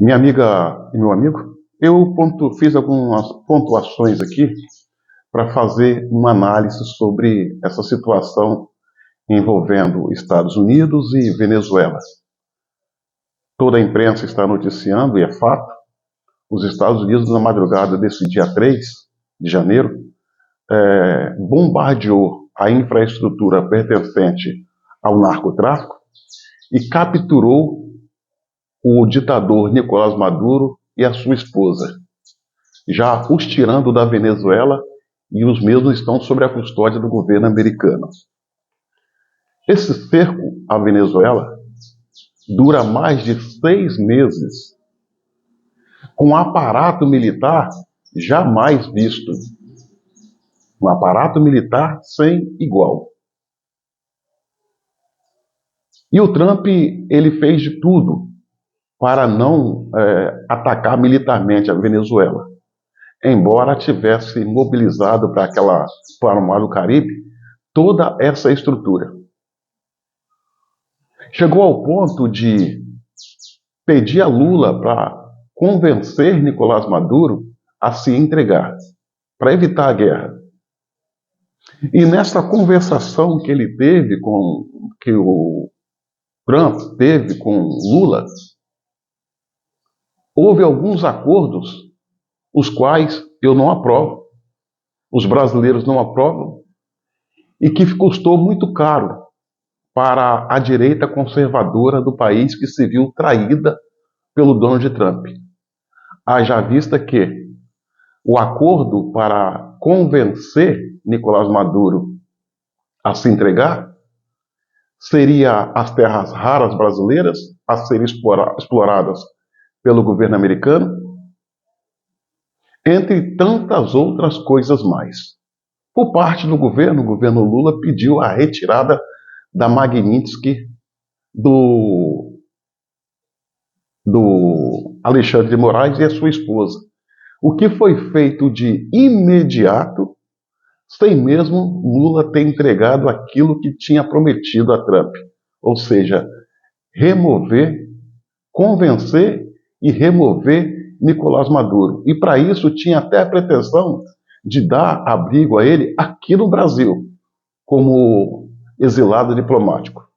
Minha amiga e meu amigo, eu fiz algumas pontuações aqui para fazer uma análise sobre essa situação envolvendo Estados Unidos e Venezuela. Toda a imprensa está noticiando, e é fato, os Estados Unidos, na madrugada desse dia 3 de janeiro, bombardeou a infraestrutura pertencente ao narcotráfico e capturou o ditador Nicolás Maduro e a sua esposa, já os tirando da Venezuela, e os mesmos estão sob a custódia do governo americano. Esse cerco à Venezuela dura mais de 6 meses, com um aparato militar jamais visto. Um aparato militar sem igual. E o Trump, ele fez de tudo para não atacar militarmente a Venezuela, embora tivesse mobilizado para o Mar do Caribe toda essa estrutura. Chegou ao ponto de pedir a Lula para convencer Nicolás Maduro a se entregar, para evitar a guerra. E nessa conversação que que o Trump teve com Lula, houve alguns acordos, os quais eu não aprovo, os brasileiros não aprovam, e que custou muito caro para a direita conservadora do país, que se viu traída pelo Donald Trump. Haja vista que o acordo para convencer Nicolás Maduro a se entregar seria as terras raras brasileiras a serem exploradas pelo governo americano, entre tantas outras coisas mais. Por parte do governo, o governo Lula pediu a retirada da Magnitsky do Alexandre de Moraes e a sua esposa. O que foi feito de imediato, sem mesmo Lula ter entregado aquilo que tinha prometido a Trump. Ou seja, convencer e remover Nicolás Maduro. E para isso tinha até a pretensão de dar abrigo a ele aqui no Brasil, como exilado diplomático.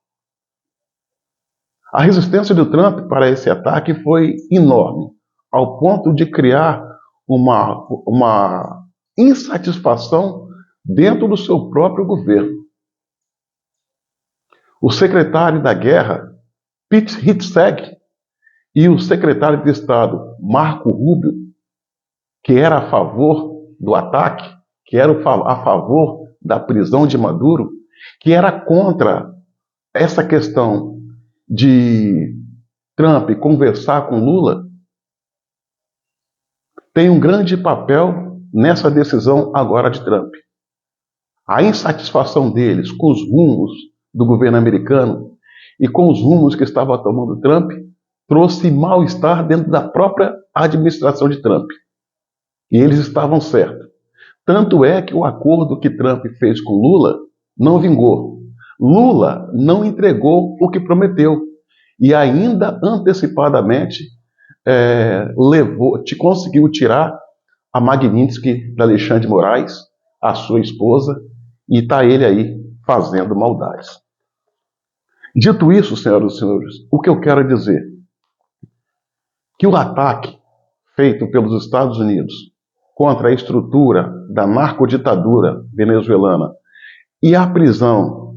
A resistência do Trump para esse ataque foi enorme, ao ponto de criar uma insatisfação dentro do seu próprio governo. O secretário da Guerra, Pete Hegseth, e o secretário de Estado, Marco Rubio, que era a favor do ataque, que era a favor da prisão de Maduro, que era contra essa questão de Trump conversar com Lula, tem um grande papel nessa decisão agora de Trump. A insatisfação deles com os rumos do governo americano e com os rumos que estava tomando Trump trouxe mal-estar dentro da própria administração de Trump. E eles estavam certos. Tanto é que o acordo que Trump fez com Lula não vingou. Lula não entregou o que prometeu. E ainda antecipadamente conseguiu tirar a Magnitsky de Alexandre de Moraes, a sua esposa, e está ele aí fazendo maldades. Dito isso, senhoras e senhores, o que eu quero dizer? Que o ataque feito pelos Estados Unidos contra a estrutura da narcoditadura venezuelana e a prisão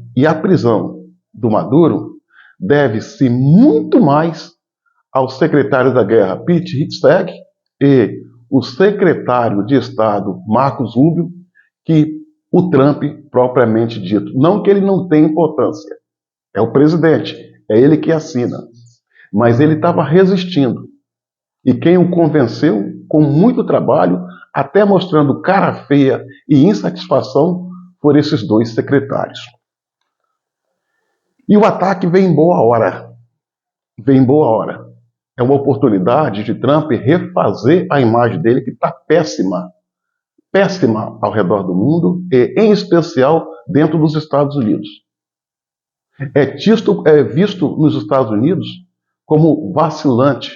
do Maduro deve-se muito mais ao secretário da Guerra, Pete Hegseth, e o secretário de Estado, Marcos Rubio, que o Trump propriamente dito. Não que ele não tenha importância, é o presidente, é ele que assina, mas ele estava resistindo. E quem o convenceu, com muito trabalho, até mostrando cara feia e insatisfação, foram esses dois secretários. E o ataque vem em boa hora. Vem em boa hora. É uma oportunidade de Trump refazer a imagem dele, que está péssima. Péssima ao redor do mundo, e em especial dentro dos Estados Unidos. É visto nos Estados Unidos como vacilante,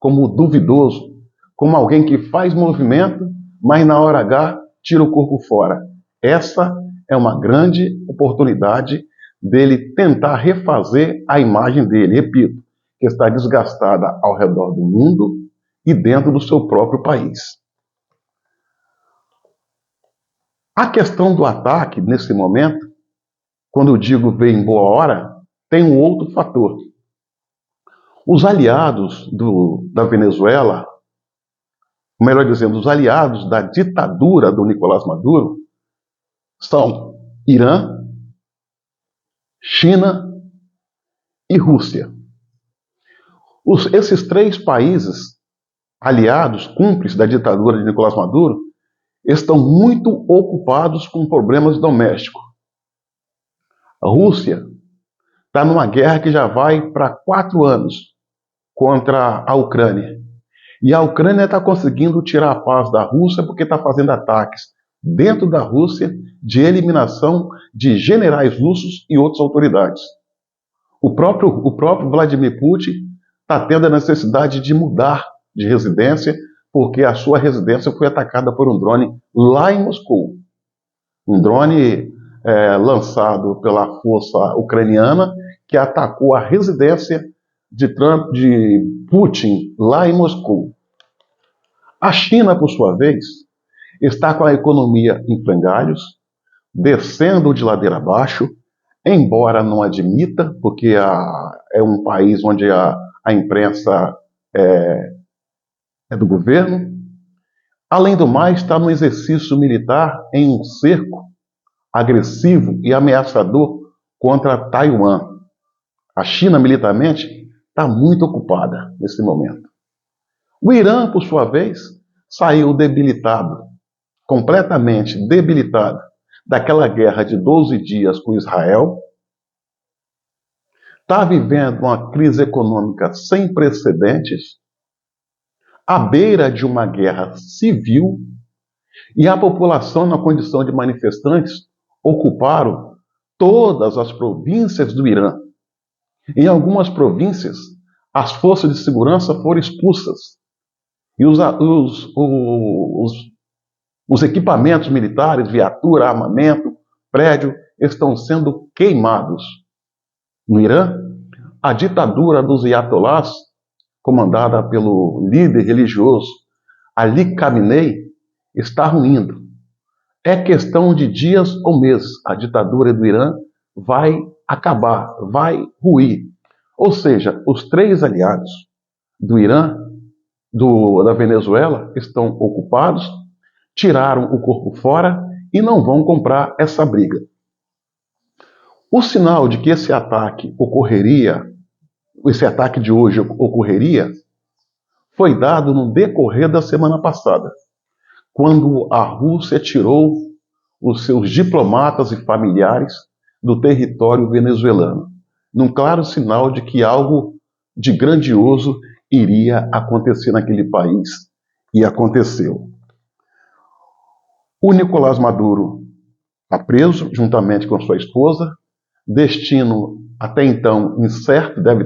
como duvidoso, como alguém que faz movimento, mas na hora H tira o corpo fora. Essa é uma grande oportunidade dele tentar refazer a imagem dele, repito, que está desgastada ao redor do mundo e dentro do seu próprio país. A questão do ataque, nesse momento, quando eu digo veio em boa hora, tem um outro fator. Os aliados da Venezuela, melhor dizendo, os aliados da ditadura do Nicolás Maduro, são Irã, China e Rússia. Esses três países aliados, cúmplices da ditadura de Nicolás Maduro, estão muito ocupados com problemas domésticos. A Rússia está numa guerra que já vai para 4 anos contra a Ucrânia. E a Ucrânia está conseguindo tirar a paz da Rússia porque está fazendo ataques dentro da Rússia de eliminação de generais russos e outras autoridades. O próprio Vladimir Putin está tendo a necessidade de mudar de residência porque a sua residência foi atacada por um drone lá em Moscou. Um drone lançado pela força ucraniana que atacou a residência de Putin lá em Moscou. A China, por sua vez, está com a economia em frangalhos, descendo de ladeira abaixo, embora não admita, porque é um país onde a imprensa é do governo. Além do mais, está no exercício militar em um cerco agressivo e ameaçador contra Taiwan. A China, militarmente, está muito ocupada nesse momento. O Irã, por sua vez, saiu debilitado, completamente debilitado, daquela guerra de 12 dias com Israel. Está vivendo uma crise econômica sem precedentes, à beira de uma guerra civil, e a população, na condição de manifestantes, ocuparam todas as províncias do Irã. Em algumas províncias, as forças de segurança foram expulsas. E os equipamentos militares, viatura, armamento, prédio, estão sendo queimados. No Irã, a ditadura dos ayatollahs, comandada pelo líder religioso Ali Khamenei, está ruindo. É questão de dias ou meses. A ditadura do Irã vai acabar, vai ruir. Ou seja, os três aliados do Irã, da Venezuela, estão ocupados, tiraram o corpo fora e não vão comprar essa briga. O sinal de que esse ataque de hoje ocorreria, foi dado no decorrer da semana passada, quando a Rússia tirou os seus diplomatas e familiares do território venezuelano, num claro sinal de que algo de grandioso iria acontecer naquele país, e aconteceu. O Nicolás Maduro está preso, juntamente com sua esposa, destino até então incerto, deve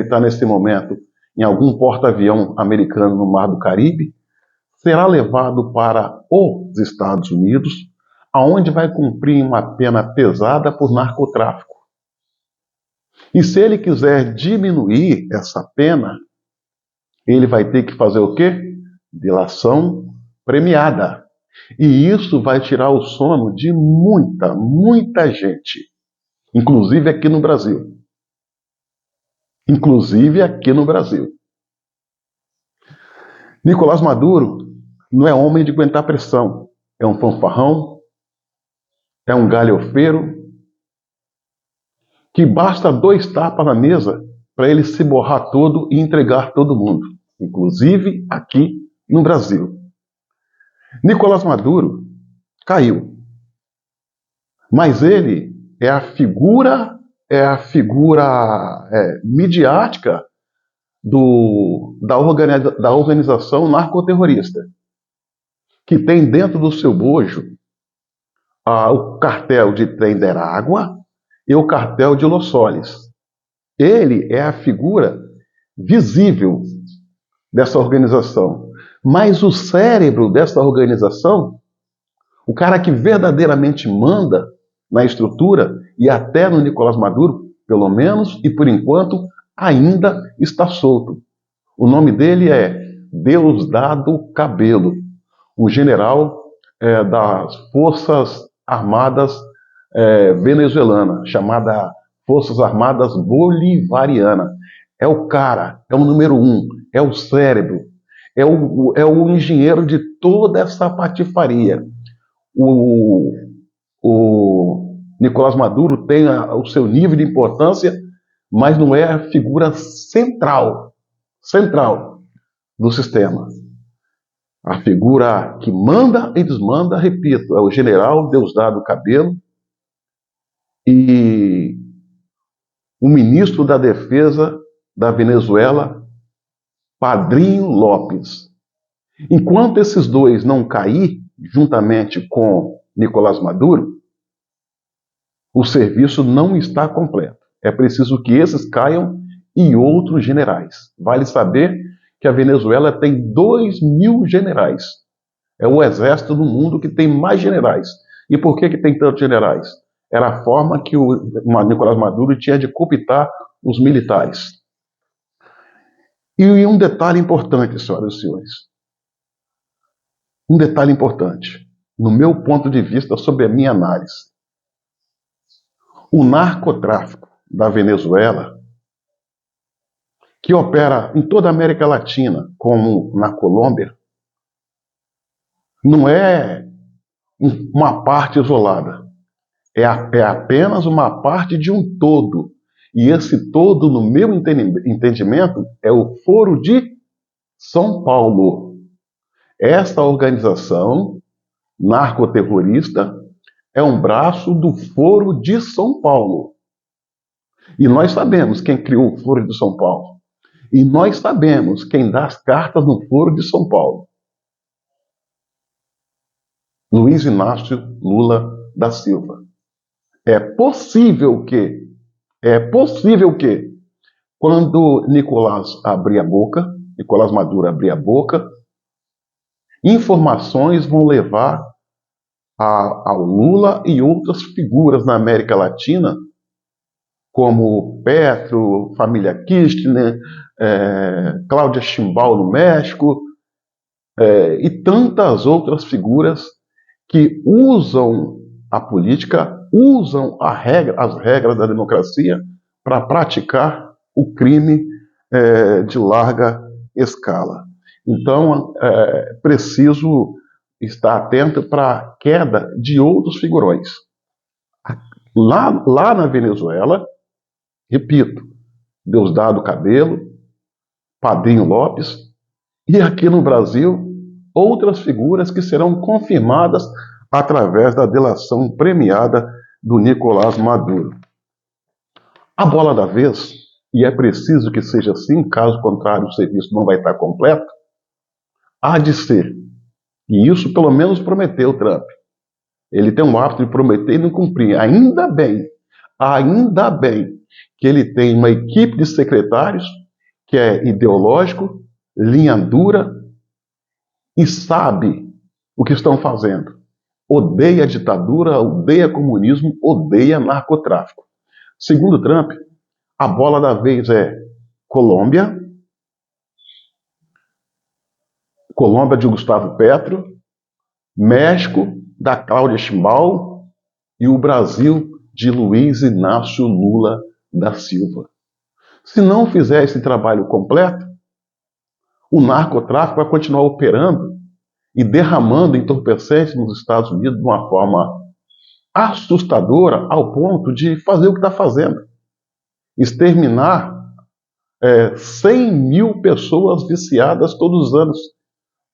estar nesse momento em algum porta-avião americano no Mar do Caribe, será levado para os Estados Unidos, aonde vai cumprir uma pena pesada por narcotráfico. E se ele quiser diminuir essa pena, ele vai ter que fazer o quê? Delação premiada. E isso vai tirar o sono de muita gente, inclusive aqui no Brasil. Nicolás Maduro não é homem de aguentar pressão. É um fanfarrão, é um galhofeiro, que basta 2 tapas na mesa para ele se borrar todo e entregar todo mundo, inclusive aqui no Brasil. Nicolás Maduro caiu, mas ele é a figura midiática da organização narcoterrorista, que tem dentro do seu bojo o cartel de Trenderágua e o cartel de Los Soles. Ele é a figura visível dessa organização. Mas o cérebro dessa organização, o cara que verdadeiramente manda na estrutura e até no Nicolás Maduro, pelo menos e por enquanto, ainda está solto. O nome dele é Deusdado Cabello, um general das Forças Armadas venezuelana, chamada Forças Armadas Bolivariana. É o cara, é o número um, é o cérebro, é o engenheiro de toda essa patifaria. O Nicolás Maduro tem o seu nível de importância, mas não é a figura central do sistema. A figura que manda e desmanda, repito, é o general Deusdado Cabello e o ministro da Defesa da Venezuela, Padrinho Lopes. Enquanto esses dois não cair, juntamente com Nicolás Maduro, o serviço não está completo. É preciso que esses caiam e outros generais. Vale saber que a Venezuela tem 2.000 generais. É o exército do mundo que tem mais generais. E por que tem tantos generais? Era a forma que o Nicolás Maduro tinha de cooptar os militares. E um detalhe importante, senhoras e senhores. Um detalhe importante, no meu ponto de vista, sobre a minha análise. O narcotráfico da Venezuela, que opera em toda a América Latina, como na Colômbia, não é uma parte isolada. É apenas uma parte de um todo. E esse todo, no meu entendimento, é o Foro de São Paulo. Esta organização narcoterrorista é um braço do Foro de São Paulo. E nós sabemos quem criou o Foro de São Paulo. E nós sabemos quem dá as cartas no Foro de São Paulo. Luiz Inácio Lula da Silva. É possível que, quando Nicolás Maduro abrir a boca, informações vão levar ao Lula e outras figuras na América Latina, como Petro, família Kirchner, Cláudia Sheinbaum no México, e tantas outras figuras que usam a política, usam as regras da democracia para praticar o crime de larga escala. Então, é preciso estar atento para a queda de outros figurões. Lá na Venezuela, repito, Deusdado Cabello, Padrinho Lopes, e aqui no Brasil, outras figuras que serão confirmadas através da delação premiada do Nicolás Maduro. A bola da vez, e é preciso que seja assim, caso contrário o serviço não vai estar completo, há de ser, e isso pelo menos prometeu Trump. Ele tem um hábito de prometer e não cumprir. Ainda bem que ele tem uma equipe de secretários que é ideológico, linha dura e sabe o que estão fazendo. Odeia a ditadura, odeia comunismo, odeia narcotráfico. Segundo Trump, a bola da vez é Colômbia de Gustavo Petro, México da Cláudia Sheinbaum e o Brasil de Luiz Inácio Lula da Silva. Se não fizer esse trabalho completo, o narcotráfico vai continuar operando e derramando entorpecentes nos Estados Unidos de uma forma assustadora ao ponto de fazer o que está fazendo. Exterminar 100 mil pessoas viciadas todos os anos.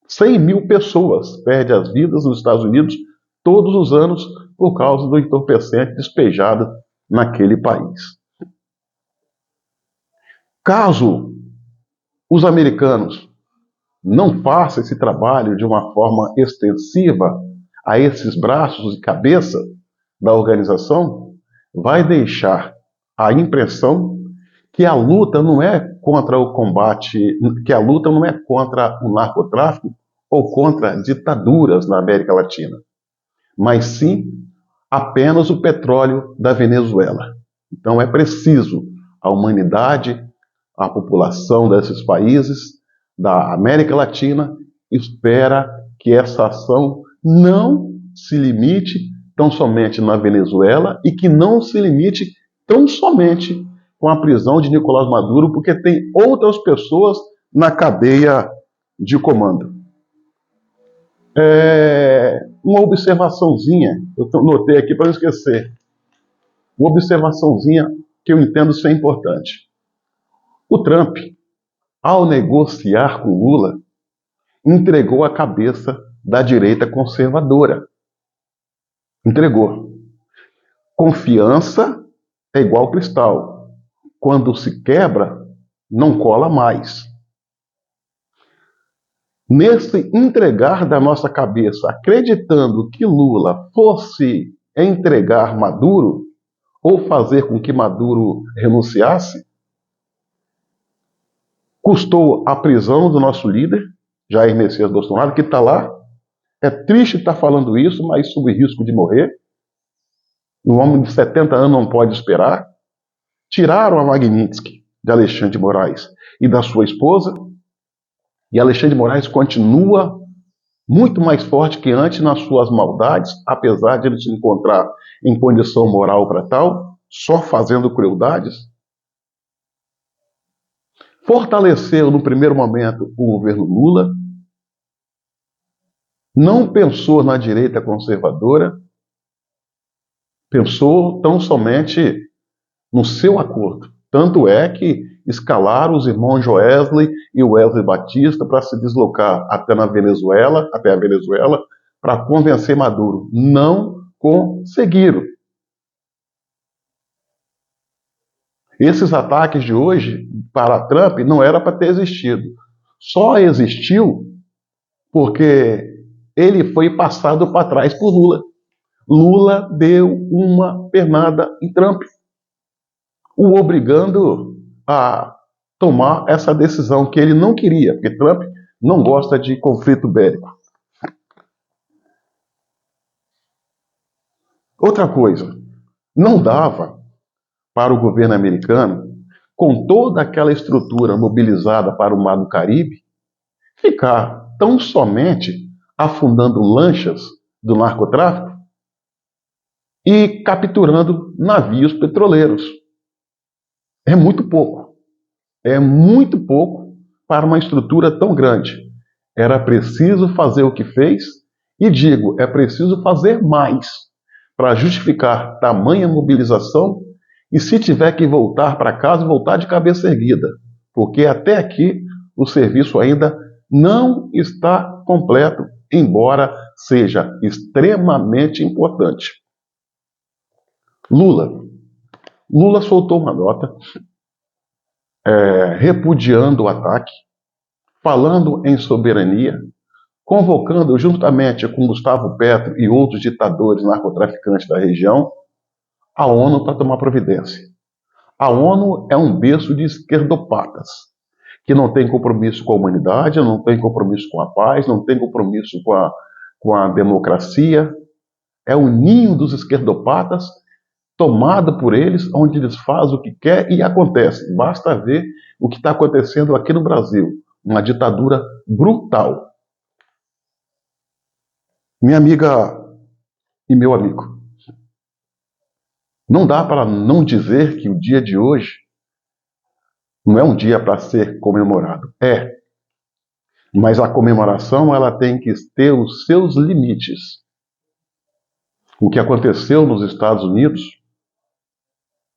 100 mil pessoas perdem as vidas nos Estados Unidos todos os anos por causa do entorpecente despejado naquele país. Caso os americanos não façam esse trabalho de uma forma extensiva a esses braços e cabeça da organização, vai deixar a impressão que a luta não é contra o combate, que a luta não é contra o narcotráfico ou contra ditaduras na América Latina, mas sim apenas o petróleo da Venezuela. Então é preciso a humanidade, a população desses países da América Latina espera que essa ação não se limite tão somente na Venezuela e que não se limite tão somente com a prisão de Nicolás Maduro, porque tem outras pessoas na cadeia de comando. Uma observaçãozinha, eu notei aqui para não esquecer, uma observaçãozinha que eu entendo ser importante. O Trump, ao negociar com Lula, entregou a cabeça da direita conservadora. Entregou. Confiança é igual cristal. Quando se quebra, não cola mais. Nesse entregar da nossa cabeça, acreditando que Lula fosse entregar Maduro, ou fazer com que Maduro renunciasse, custou a prisão do nosso líder, Jair Messias Bolsonaro, que está lá. É triste estar falando isso, mas sob risco de morrer. Um homem de 70 anos não pode esperar. Tiraram a Magnitsky de Alexandre de Moraes e da sua esposa, e Alexandre de Moraes continua muito mais forte que antes nas suas maldades, apesar de ele se encontrar em condição moral para tal, só fazendo crueldades. Fortaleceu no primeiro momento o governo Lula, não pensou na direita conservadora, pensou tão somente no seu acordo. Tanto é que escalaram os irmãos Joesley e Wesley Batista para se deslocar até a Venezuela, para convencer Maduro. Não conseguiram. Esses ataques de hoje para Trump não era para ter existido. Só existiu porque ele foi passado para trás por Lula. Lula deu uma pernada em Trump, o obrigando a tomar essa decisão que ele não queria, porque Trump não gosta de conflito bélico. Outra coisa, não dava para o governo americano, com toda aquela estrutura mobilizada para o Mar do Caribe, ficar tão somente afundando lanchas do narcotráfico e capturando navios petroleiros. É muito pouco. É muito pouco para uma estrutura tão grande. Era preciso fazer o que fez, e digo, é preciso fazer mais para justificar tamanha mobilização, e se tiver que voltar para casa, voltar de cabeça erguida, porque até aqui o serviço ainda não está completo, embora seja extremamente importante. Lula soltou uma nota repudiando o ataque, falando em soberania, convocando juntamente com Gustavo Petro e outros ditadores narcotraficantes da região a ONU para tomar providência. A ONU é um berço de esquerdopatas, que não tem compromisso com a humanidade, não tem compromisso com a paz, não tem compromisso com a democracia. É o ninho dos esquerdopatas, tomado por eles, onde eles fazem o que quer e acontece. Basta ver o que está acontecendo aqui no Brasil. Uma ditadura brutal. Minha amiga e meu amigo, não dá para não dizer que o dia de hoje não é um dia para ser comemorado. É. Mas a comemoração ela tem que ter os seus limites. O que aconteceu nos Estados Unidos,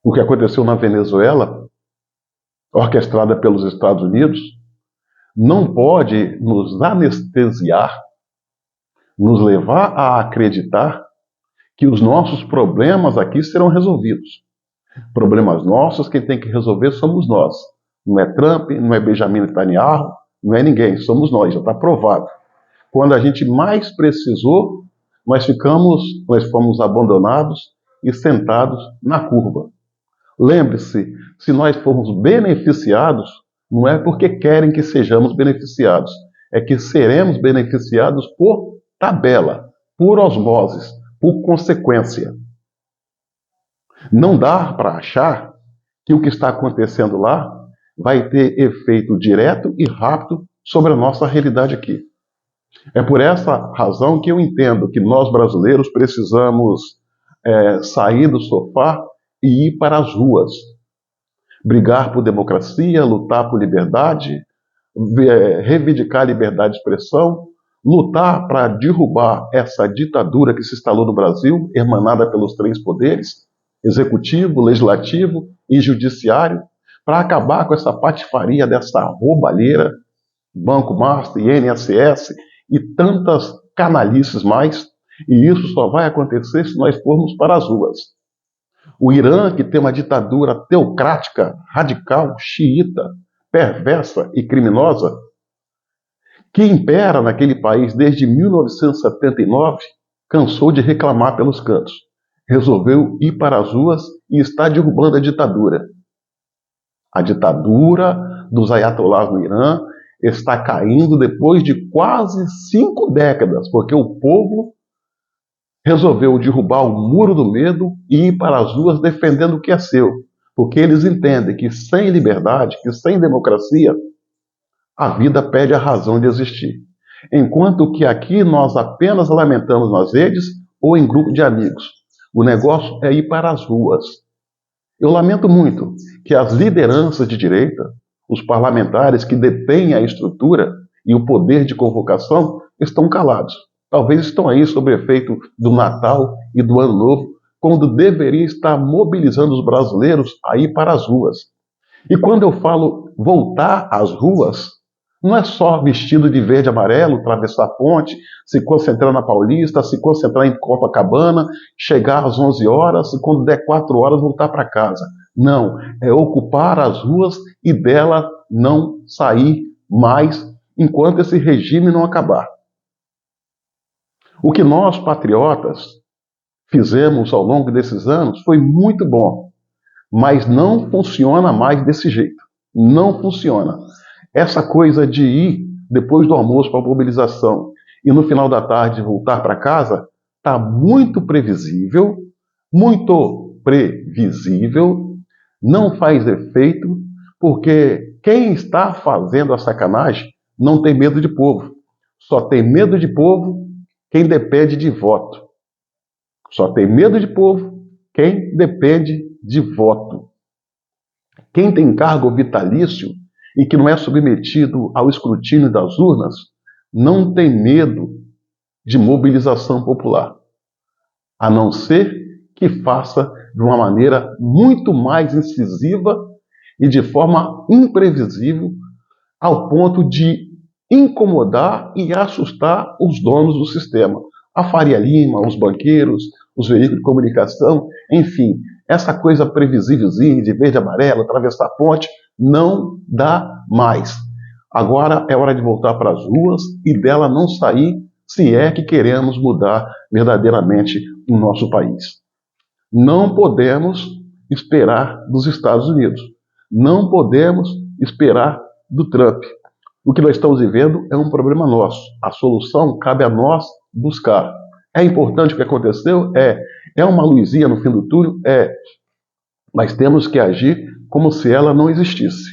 o que aconteceu na Venezuela, orquestrada pelos Estados Unidos, não pode nos anestesiar, nos levar a acreditar que os nossos problemas aqui serão resolvidos. Problemas nossos, quem tem que resolver somos nós. Não é Trump, não é Benjamin Netanyahu, não é ninguém, somos nós, já está provado. Quando a gente mais precisou, nós fomos abandonados e sentados na curva. Lembre-se, se nós formos beneficiados, não é porque querem que sejamos beneficiados, é que seremos beneficiados por tabela, por osmose, por consequência. Não dá para achar que o que está acontecendo lá vai ter efeito direto e rápido sobre a nossa realidade aqui. É por essa razão que eu entendo que nós brasileiros precisamos sair do sofá e ir para as ruas. Brigar por democracia, lutar por liberdade, reivindicar a liberdade de expressão, lutar para derrubar essa ditadura que se instalou no Brasil, emanada pelos três poderes, executivo, legislativo e judiciário, para acabar com essa patifaria dessa roubalheira, Banco Master, INSS e tantas canalices mais, e isso só vai acontecer se nós formos para as ruas. O Irã, que tem uma ditadura teocrática, radical, xiita, perversa e criminosa, que impera naquele país desde 1979, cansou de reclamar pelos cantos. Resolveu ir para as ruas e está derrubando a ditadura. A ditadura dos ayatollahs no Irã está caindo depois de quase 5 décadas, porque o povo resolveu derrubar o muro do medo e ir para as ruas defendendo o que é seu, porque eles entendem que sem liberdade, que sem democracia, a vida perde a razão de existir. Enquanto que aqui nós apenas lamentamos nas redes ou em grupo de amigos. O negócio é ir para as ruas. Eu lamento muito que as lideranças de direita, os parlamentares que detêm a estrutura e o poder de convocação, estão calados. Talvez estão aí sob efeito do Natal e do Ano Novo, quando deveria estar mobilizando os brasileiros a ir para as ruas. E quando eu falo voltar às ruas, não é só vestido de verde e amarelo, atravessar a ponte, se concentrar na Paulista, se concentrar em Copacabana, chegar às 11 horas e quando der 4 horas voltar para casa. Não, é ocupar as ruas e dela não sair mais enquanto esse regime não acabar. O que nós, patriotas, fizemos ao longo desses anos foi muito bom, mas não funciona mais desse jeito. Não funciona. Essa coisa de ir depois do almoço para a mobilização e no final da tarde voltar para casa está muito previsível, não faz efeito, porque quem está fazendo a sacanagem não tem medo de povo. Só tem medo de povo quem depende de voto. Só tem medo de povo quem depende de voto. Quem tem cargo vitalício e que não é submetido ao escrutínio das urnas, não tem medo de mobilização popular, a não ser que faça de uma maneira muito mais incisiva e de forma imprevisível, ao ponto de incomodar e assustar os donos do sistema. A Faria Lima, os banqueiros, os veículos de comunicação, enfim, essa coisa previsívelzinha de verde e amarelo, atravessar a ponte, não dá mais. Agora é hora de voltar para as ruas e dela não sair, se é que queremos mudar verdadeiramente o nosso país. Não podemos esperar dos Estados Unidos. Não podemos esperar do Trump. O que nós estamos vivendo é um problema nosso. A solução cabe a nós buscar. É importante o que aconteceu? É uma luzinha no fim do túnel? É. Mas temos que agir como se ela não existisse.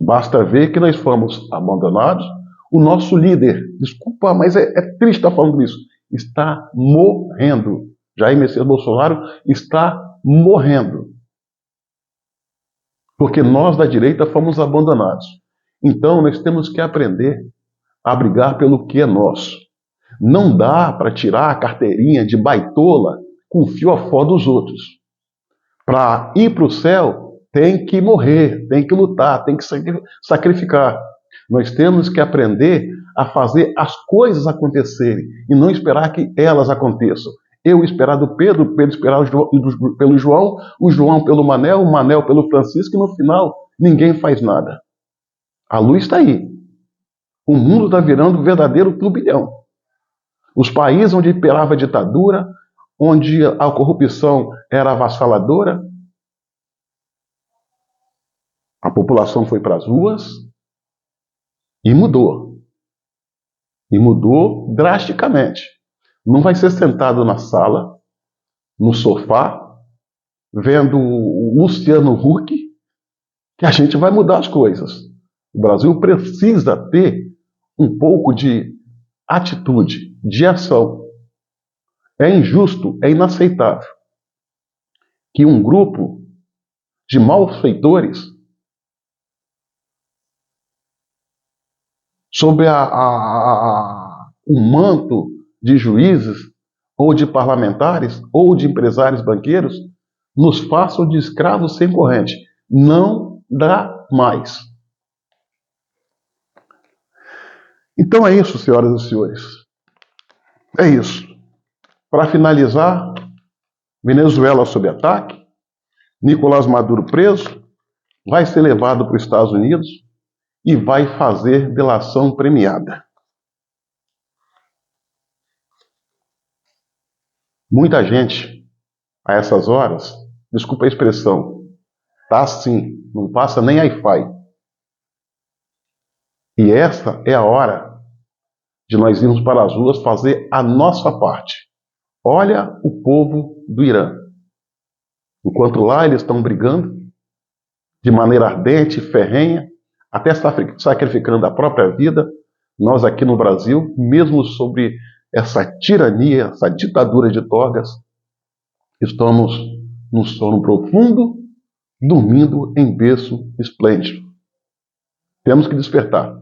Basta ver que nós fomos abandonados. O nosso líder, desculpa, mas é triste estar falando isso, está morrendo. Jair Messias Bolsonaro está morrendo. Porque nós da direita fomos abandonados. Então nós temos que aprender a brigar pelo que é nosso. Não dá para tirar a carteirinha de baitola com fio a fó dos outros. Para ir para o céu, tem que morrer, tem que lutar, tem que sacrificar. Nós temos que aprender a fazer as coisas acontecerem e não esperar que elas aconteçam. Eu esperar do Pedro, o Pedro esperar pelo João, o João pelo Manel, o Manel pelo Francisco, e no final ninguém faz nada. A luz está aí. O mundo está virando um verdadeiro turbilhão. Os países onde imperava a ditadura, onde a corrupção era avassaladora, A população foi para as ruas e mudou. E mudou drasticamente. Não vai ser sentado na sala, no sofá, vendo o Luciano Huck, que a gente vai mudar as coisas. O Brasil precisa ter um pouco de atitude, de ação. É injusto, é inaceitável que um grupo de malfeitores, sob o manto de juízes, ou de parlamentares, ou de empresários banqueiros, nos façam de escravos sem corrente. Não dá mais. Então é isso, senhoras e senhores. É isso. Para finalizar, Venezuela sob ataque, Nicolás Maduro preso, vai ser levado para os Estados Unidos e vai fazer delação premiada. Muita gente, a essas horas, desculpa a expressão, tá assim, não passa nem Wi-Fi. E essa é a hora de nós irmos para as ruas fazer a nossa parte. Olha o povo do Irã. Enquanto lá eles estão brigando de maneira ardente, ferrenha, até sacrificando a própria vida, nós aqui no Brasil, mesmo sobre essa tirania, essa ditadura de togas, estamos num sono profundo, dormindo em berço esplêndido. Temos que despertar.